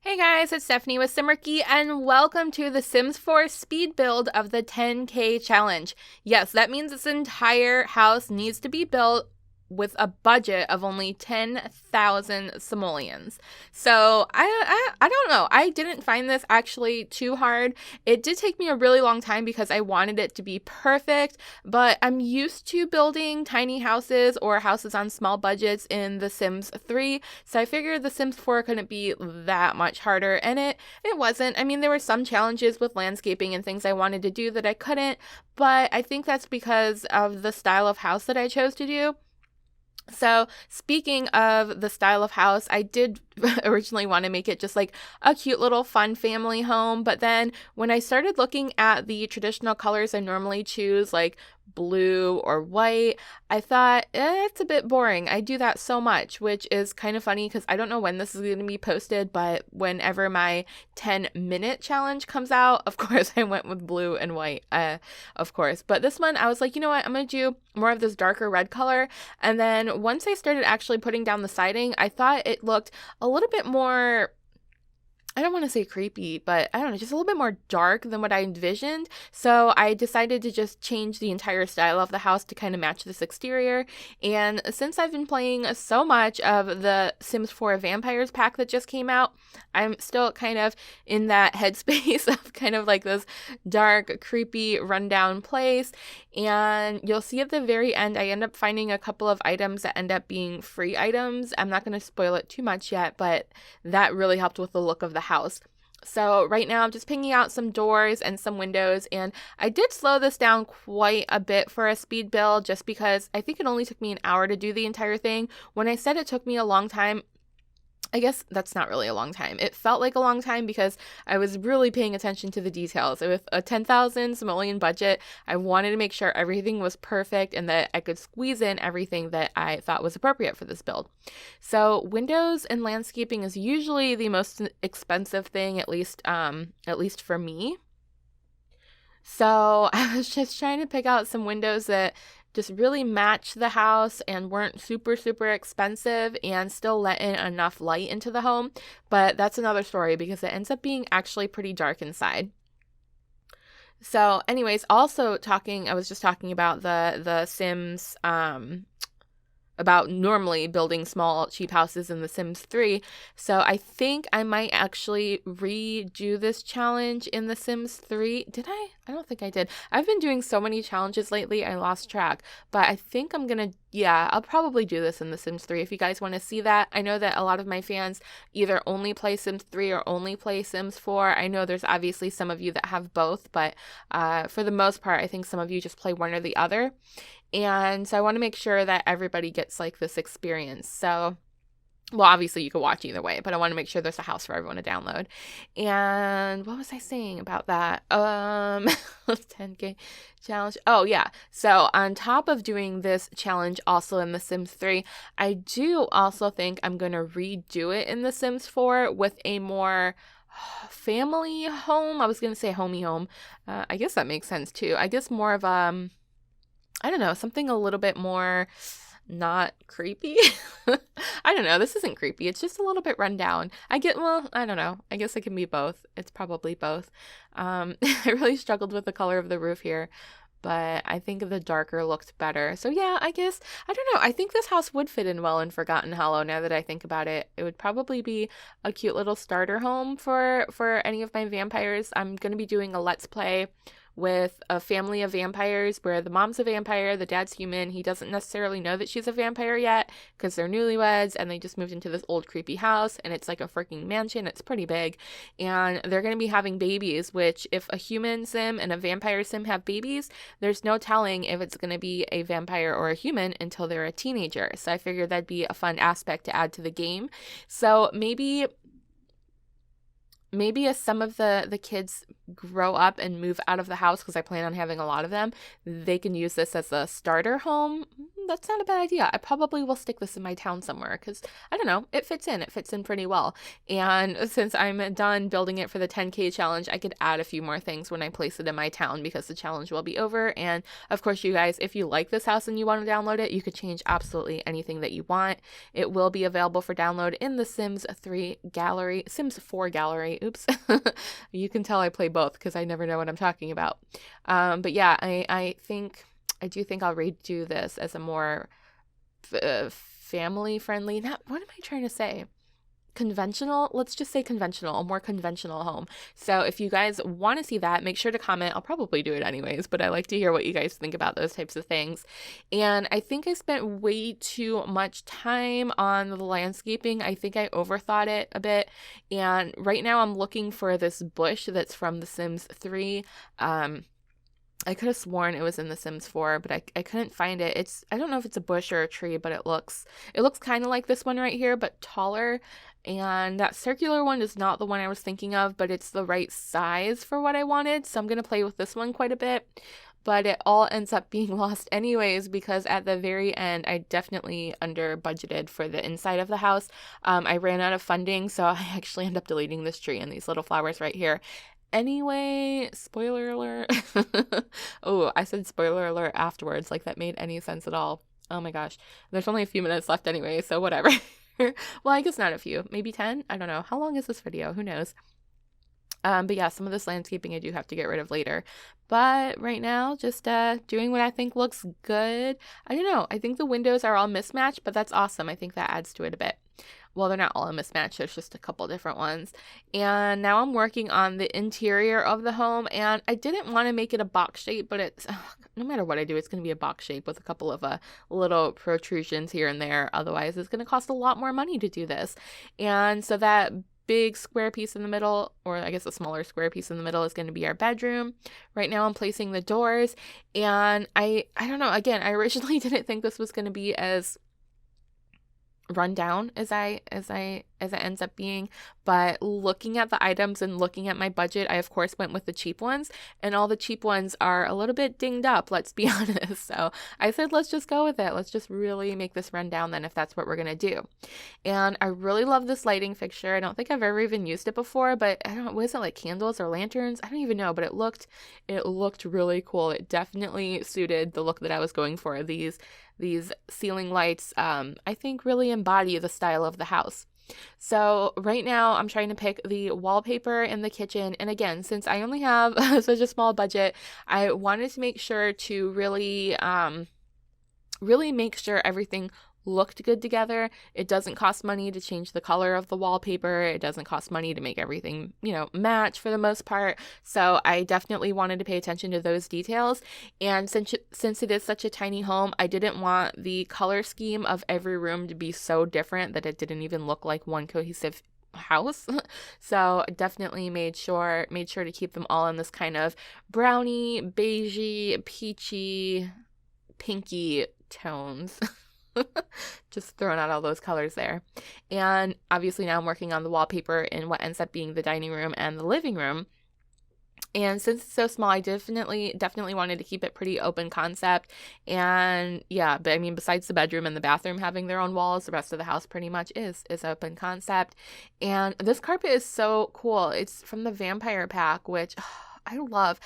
Hey guys, it's Stephanie with Simarchy, and welcome to the Sims 4 speed build of the 10K challenge. Yes, that means this entire house needs to be built with a budget of only 10,000 simoleons. So I don't know. I didn't find this actually too hard. It did take me a really long time because I wanted it to be perfect, but I'm used to building tiny houses or houses on small budgets in The Sims 3, so I figured The Sims 4 couldn't be that much harder, and it wasn't. I mean, there were some challenges with landscaping and things I wanted to do that I couldn't, but I think that's because of the style of house that I chose to do. So speaking of the style of house, I did originally want to make it just like a cute little fun family home. But then when I started looking at the traditional colors I normally choose, like blue or white, I thought, it's a bit boring. I do that so much, which is kind of funny because I don't know when this is going to be posted, but whenever my 10-minute challenge comes out, of course, I went with blue and white, of course. But this one, I was like, you know what? I'm going to do more of this darker red color. And then once I started actually putting down the siding, I thought it looked a little bit more, I don't want to say creepy, but I don't know, just a little bit more dark than what I envisioned. So I decided to just change the entire style of the house to kind of match this exterior. And since I've been playing so much of the Sims 4 Vampires pack that just came out, I'm still kind of in that headspace of kind of like this dark, creepy, rundown place. And you'll see at the very end, I end up finding a couple of items that end up being free items. I'm not going to spoil it too much yet, but that really helped with the look of the house. So right now I'm just picking out some doors and some windows, and I did slow this down quite a bit for a speed build just because I think it only took me an hour to do the entire thing. When I said it took me a long time, I guess that's not really a long time. It felt like a long time because I was really paying attention to the details. With a 10,000 simoleon budget, I wanted to make sure everything was perfect and that I could squeeze in everything that I thought was appropriate for this build. So windows and landscaping is usually the most expensive thing, at least for me. So I was just trying to pick out some windows that just really match the house and weren't super, super expensive and still let in enough light into the home. But that's another story because it ends up being actually pretty dark inside. So anyways, also I was just talking about the Sims, about normally building small, cheap houses in The Sims 3. So I think I might actually redo this challenge in The Sims 3. Did I? I don't think I did. I've been doing so many challenges lately, I lost track. But I think I'm going to, I'll probably do this in The Sims 3 if you guys want to see that. I know that a lot of my fans either only play Sims 3 or only play Sims 4. I know there's obviously some of you that have both, but for the most part, I think some of you just play one or the other. And so I want to make sure that everybody gets like this experience. So, well, obviously you could watch either way, but I want to make sure there's a house for everyone to download. And what was I saying about that? 10K challenge. Oh, yeah. So on top of doing this challenge also in The Sims 3, I do also think I'm going to redo it in The Sims 4 with a more family home. I was going to say homey home. I guess that makes sense too. I guess more of I don't know, something a little bit more not creepy. I don't know. This isn't creepy. It's just a little bit run down. I don't know. I guess it can be both. It's probably both. I really struggled with the color of the roof here, but I think the darker looked better. So yeah, I guess, I don't know. I think this house would fit in well in Forgotten Hollow now that I think about it. It would probably be a cute little starter home for any of my vampires. I'm going to be doing a Let's Play with a family of vampires where the mom's a vampire, the dad's human. He doesn't necessarily know that she's a vampire yet because they're newlyweds and they just moved into this old creepy house, and it's like a freaking mansion. It's pretty big, and they're going to be having babies, which if a human sim and a vampire sim have babies, there's no telling if it's going to be a vampire or a human until they're a teenager. So I figured that'd be a fun aspect to add to the game. So maybe as some of the kids grow up and move out of the house, because I plan on having a lot of them, they can use this as a starter home. that's not a bad idea. I probably will stick this in my town somewhere because, I don't know, it fits in. It fits in pretty well. And since I'm done building it for the 10K challenge, I could add a few more things when I place it in my town because the challenge will be over. And of course, you guys, if you like this house and you want to download it, you could change absolutely anything that you want. It will be available for download in the Sims 3 gallery, Sims 4 gallery. Oops. You can tell I play both because I never know what I'm talking about. But yeah, I do think I'll redo this as a more family friendly, what am I trying to say? Conventional, let's just say conventional, a more conventional home. So if you guys want to see that, make sure to comment. I'll probably do it anyways, but I like to hear what you guys think about those types of things. And I think I spent way too much time on the landscaping. I think I overthought it a bit. And right now I'm looking for this bush that's from The Sims 3. I could have sworn it was in The Sims 4, but I couldn't find it. I don't know if it's a bush or a tree, but it looks kind of like this one right here, but taller. And that circular one is not the one I was thinking of, but it's the right size for what I wanted. So I'm going to play with this one quite a bit. But it all ends up being lost anyways because at the very end, I definitely under budgeted for the inside of the house. I ran out of funding, so I actually end up deleting this tree and these little flowers right here. Anyway, spoiler alert. Oh, I said spoiler alert afterwards, like that made any sense at all. Oh my gosh. There's only a few minutes left anyway, so whatever. Well, I guess not a few, maybe 10. I don't know. How long is this video? Who knows? But yeah, some of this landscaping I do have to get rid of later. But right now, just doing what I think looks good. I don't know. I think the windows are all mismatched, but that's awesome. I think that adds to it a bit. Well, they're not all a mismatch. There's just a couple different ones. And now I'm working on the interior of the home. And I didn't want to make it a box shape, but no matter what I do, it's going to be a box shape with a couple of little protrusions here and there. Otherwise, it's going to cost a lot more money to do this. And so that big square piece in the middle, or I guess a smaller square piece in the middle, is going to be our bedroom. Right now I'm placing the doors. And I don't know. Again, I originally didn't think this was going to be as run down as it ends up being, but looking at the items and looking at my budget, I of course went with the cheap ones, and all the cheap ones are a little bit dinged up, let's be honest. So I said, let's just go with it. Let's just really make this run down then if that's what we're gonna do. And I really love this lighting fixture. I don't think I've ever even used it before, but I don't know, was it like candles or lanterns? I don't even know, but it looked really cool. It definitely suited the look that I was going for. These ceiling lights, I think really embody the style of the house. So right now I'm trying to pick the wallpaper in the kitchen. And again, since I only have such a small budget, I wanted to make sure to really make sure everything looked good together. It doesn't cost money to change the color of the wallpaper. It doesn't cost money to make everything, match for the most part. So I definitely wanted to pay attention to those details. And since it is such a tiny home, I didn't want the color scheme of every room to be so different that it didn't even look like one cohesive house. So definitely made sure to keep them all in this kind of brownie, beigey, peachy, pinky tones. Just throwing out all those colors there. And obviously now I'm working on the wallpaper in what ends up being the dining room and the living room. And since it's so small, I definitely wanted to keep it pretty open concept. And yeah, but I mean, besides the bedroom and the bathroom having their own walls, the rest of the house pretty much is open concept. And this carpet is so cool. It's from the Vampire Pack, which I love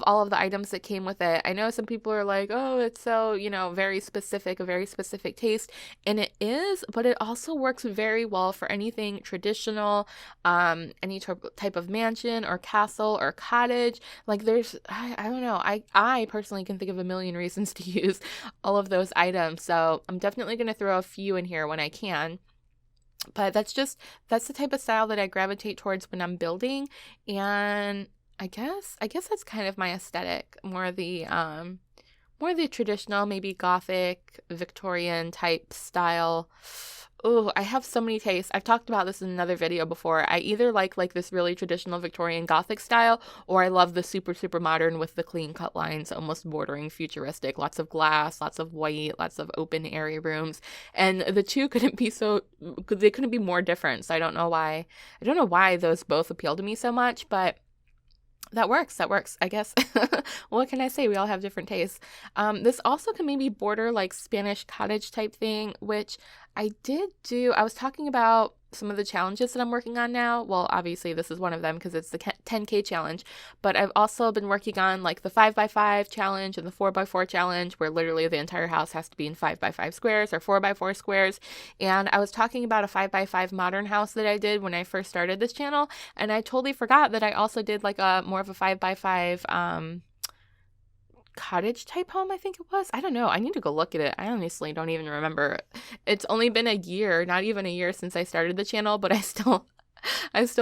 all of the items that came with it. I know some people are like, oh, it's so, very specific, a very specific taste. And it is, but it also works very well for anything traditional, any type of mansion or castle or cottage. Like I don't know. I personally can think of a million reasons to use all of those items. So I'm definitely going to throw a few in here when I can. But that's the type of style that I gravitate towards when I'm building. And I guess that's kind of my aesthetic, more the traditional, maybe Gothic, Victorian type style. Oh, I have so many tastes. I've talked about this in another video before. I either like this really traditional Victorian Gothic style, or I love the super, super modern with the clean cut lines, almost bordering futuristic. Lots of glass, lots of white, lots of open, airy rooms. And the two couldn't be more different. So I don't know why those both appeal to me so much, but That works. I guess. What can I say? We all have different tastes. This also can maybe border like Spanish cottage type thing, which I did do. I was talking about some of the challenges that I'm working on now. Well, obviously this is one of them because it's the 10K challenge, but I've also been working on like the 5x5 challenge and the 4x4 challenge, where literally the entire house has to be in 5x5 squares or 4x4 squares. And I was talking about a 5x5 modern house that I did when I first started this channel, and I totally forgot that I also did like a more of a 5x5 cottage type home, I think it was. I don't know. I need to go look at it. I honestly don't even remember. It's only been a year, not even a year since I started the channel, but I still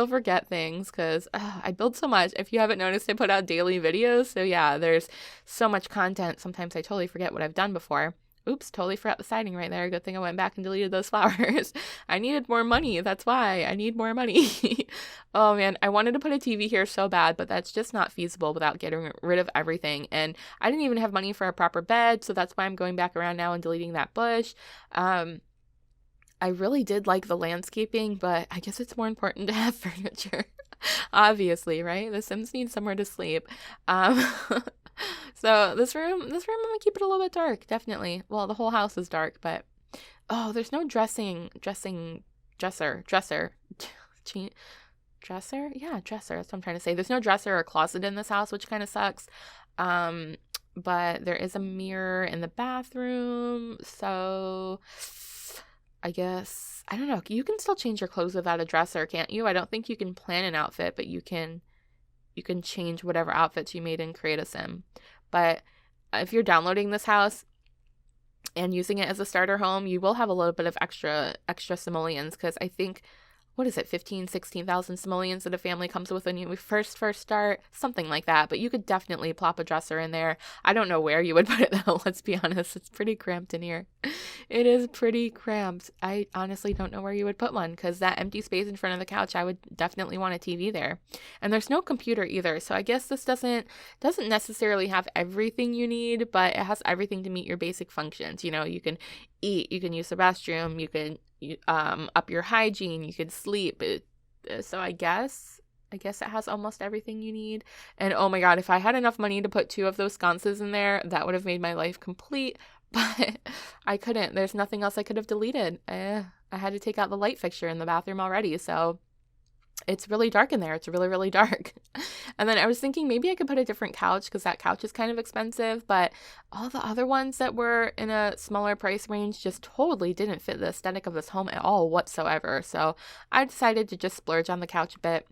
forget things because I build so much. If you haven't noticed, I put out daily videos. So yeah, there's so much content. Sometimes I totally forget what I've done before. Oops, totally forgot the siding right there. Good thing I went back and deleted those flowers. I needed more money. That's why I need more money. Oh man, I wanted to put a TV here so bad, but that's just not feasible without getting rid of everything. And I didn't even have money for a proper bed, so that's why I'm going back around now and deleting that bush. I really did like the landscaping, but I guess it's more important to have furniture. Obviously, right? The Sims need somewhere to sleep. So this room, I'm gonna keep it a little bit dark, definitely. Well, the whole house is dark, but there's no dresser. Dresser? Yeah, dresser. That's what I'm trying to say. There's no dresser or closet in this house, which kind of sucks. But there is a mirror in the bathroom, so I guess, I don't know. You can still change your clothes without a dresser, can't you? I don't think you can plan an outfit, but you can change whatever outfits you made and create a sim. But if you're downloading this house and using it as a starter home, you will have a little bit of extra simoleons, because I think, what is it, 16,000 simoleons that a family comes with when you first start, something like that. But you could definitely plop a dresser in there. I don't know where you would put it though, let's be honest. It's pretty cramped in here. It is pretty cramped. I honestly don't know where you would put one, because that empty space in front of the couch, I would definitely want a TV there. And there's no computer either, so I guess this doesn't necessarily have everything you need, but it has everything to meet your basic functions. You know, you can eat, you can use the restroom, you can up your hygiene, you could sleep. So I guess it has almost everything you need. And oh my god, if I had enough money to put 2 of those sconces in there, that would have made my life complete. But I couldn't. There's nothing else I could have deleted. I had to take out the light fixture in the bathroom already, so it's really dark in there. It's really, really dark. And then I was thinking maybe I could put a different couch, because that couch is kind of expensive, but all the other ones that were in a smaller price range just totally didn't fit the aesthetic of this home at all whatsoever. So I decided to just splurge on the couch a bit.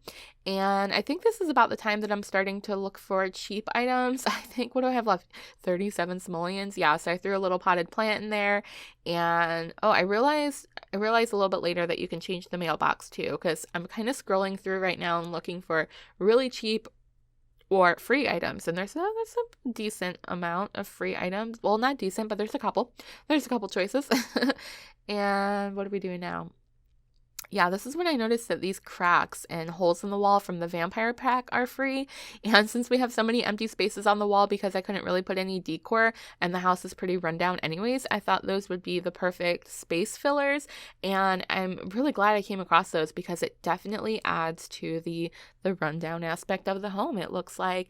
And I think this is about the time that I'm starting to look for cheap items. I think, what do I have left? 37 simoleons. Yeah, so I threw a little potted plant in there. And I realized a little bit later that you can change the mailbox too, because I'm kind of scrolling through right now and looking for really cheap or free items. And there's a decent amount of free items. Well, not decent, but there's a couple. There's a couple choices. And what are we doing now? Yeah, this is when I noticed that these cracks and holes in the wall from the vampire pack are free. And since we have so many empty spaces on the wall because I couldn't really put any decor and the house is pretty run down anyways, I thought those would be the perfect space fillers. And I'm really glad I came across those, because it definitely adds to the rundown aspect of the home. It looks like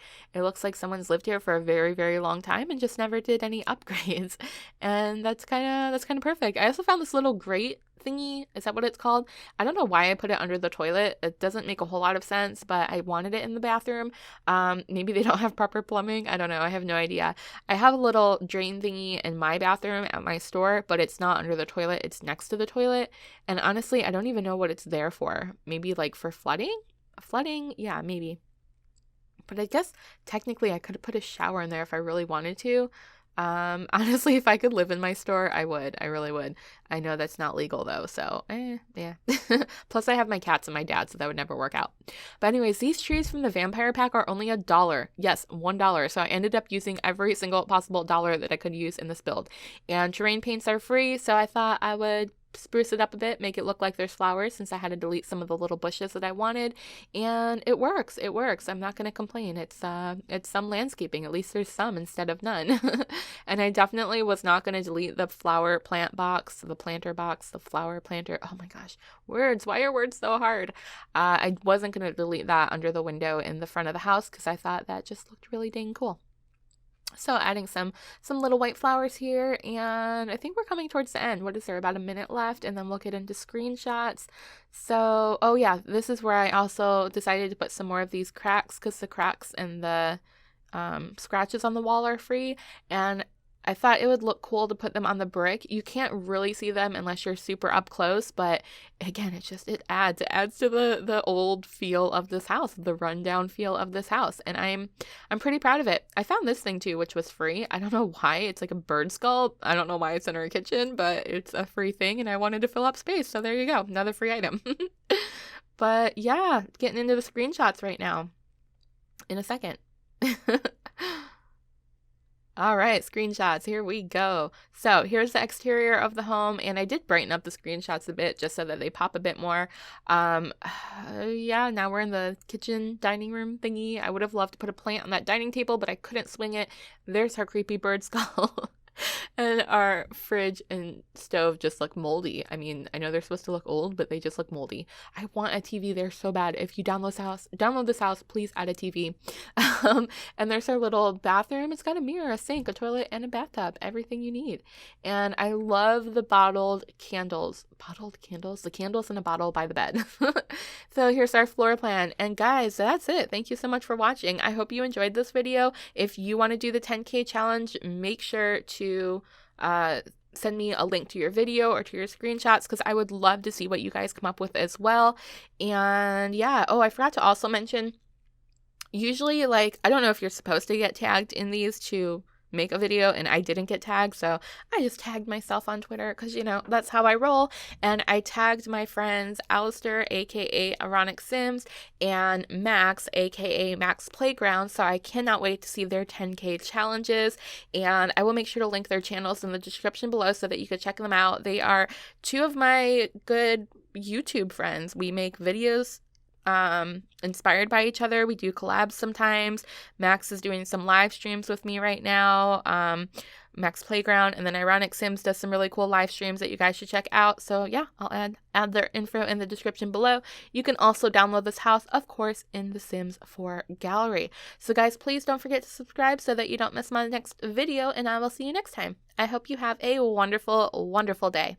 someone's lived here for a very, very long time and just never did any upgrades. And that's kind of perfect. I also found this little grate thingy. Is that what it's called? I don't know why I put it under the toilet. It doesn't make a whole lot of sense, but I wanted it in the bathroom. Maybe they don't have proper plumbing. I don't know. I have no idea. I have a little drain thingy in my bathroom at my store, but it's not under the toilet. It's next to the toilet. And honestly, I don't even know what it's there for. Maybe like for flooding? Flooding? Yeah, maybe. But I guess technically I could have put a shower in there if I really wanted to. Honestly, if I could live in my store, I would. I really would. I know that's not legal though, so yeah. Plus I have my cats and my dad, so that would never work out. But anyways, these trees from the vampire pack are only $1. Yes, $1. So I ended up using every single possible dollar that I could use in this build. And terrain paints are free, so I thought I would spruce it up a bit, make it look like there's flowers since I had to delete some of the little bushes that I wanted, and it works. It works. I'm not going to complain. It's some landscaping. At least there's some instead of none. And I definitely was not going to delete the flower plant box, the planter box, the flower planter. Oh my gosh, words. Why are words so hard? I wasn't going to delete that under the window in the front of the house because I thought that just looked really dang cool. So adding some little white flowers here, and I think we're coming towards the end. What is there, about a minute left, and then we'll get into screenshots. So, oh yeah, this is where I also decided to put some more of these cracks because the cracks and the scratches on the wall are free, and I thought it would look cool to put them on the brick. You can't really see them unless you're super up close, but again, it adds to the old feel of this house, the rundown feel of this house, and I'm pretty proud of it. I found this thing too, which was free. I don't know why. It's like a bird skull. I don't know why it's in our kitchen, but it's a free thing, and I wanted to fill up space, so there you go, another free item. But yeah, getting into the screenshots right now in a second. All right, screenshots, here we go. So here's the exterior of the home, and I did brighten up the screenshots a bit just so that they pop a bit more. Yeah, now we're in the kitchen dining room thingy. I would have loved to put a plant on that dining table, but I couldn't swing it. There's our creepy bird skull. And our fridge and stove just look moldy. I mean, I know they're supposed to look old, but they just look moldy. I want a TV there so bad. If you download this house, please add a TV. And there's our little bathroom. It's got a mirror, a sink, a toilet, and a bathtub. Everything you need. And I love the bottled candles. Bottled candles? The candles in a bottle by the bed. So here's our floor plan. And guys, that's it. Thank you so much for watching. I hope you enjoyed this video. If you want to do the 10K challenge, make sure to send me a link to your video or to your screenshots because I would love to see what you guys come up with as well. And yeah, oh, I forgot to also mention, usually, like, I don't know if you're supposed to get tagged in these to make a video, and I didn't get tagged, so I just tagged myself on Twitter because, you know, that's how I roll. And I tagged my friends Alistair, aka Ironic Sims, and Max, aka Max Playground, so I cannot wait to see their 10K challenges, and I will make sure to link their channels in the description below so that you can check them out. They are two of my good YouTube friends. We make videos inspired by each other. We do collabs sometimes. Max is doing some live streams with me right now. Max Playground, and then Ironic Sims does some really cool live streams that you guys should check out. So yeah, I'll add their info in the description below. You can also download this house, of course, in the Sims 4 gallery. So guys, please don't forget to subscribe so that you don't miss my next video, and I will see you next time. I hope you have a wonderful, wonderful day.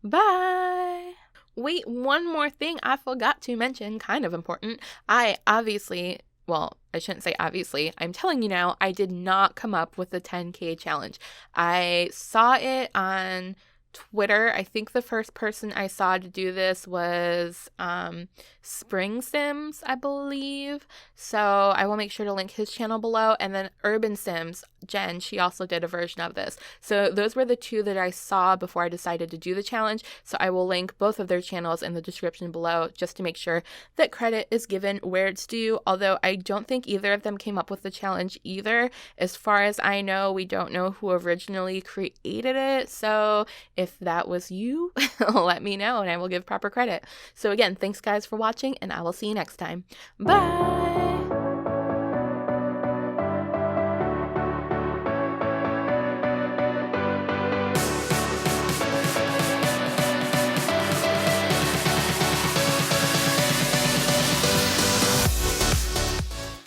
Bye! Wait, one more thing I forgot to mention, kind of important. I obviously, well, I shouldn't say obviously, I'm telling you now, I did not come up with the 10K challenge. I saw it on Twitter. I think the first person I saw to do this was SpringSims, I believe. So I will make sure to link his channel below. And then XUrbanSimsX, Jen, she also did a version of this. So those were the two that I saw before I decided to do the challenge. So I will link both of their channels in the description below just to make sure that credit is given where it's due. Although I don't think either of them came up with the challenge either. As far as I know, we don't know who originally created it. So if that was you, let me know and I will give proper credit. So again, thanks guys for watching, and I will see you next time. Bye!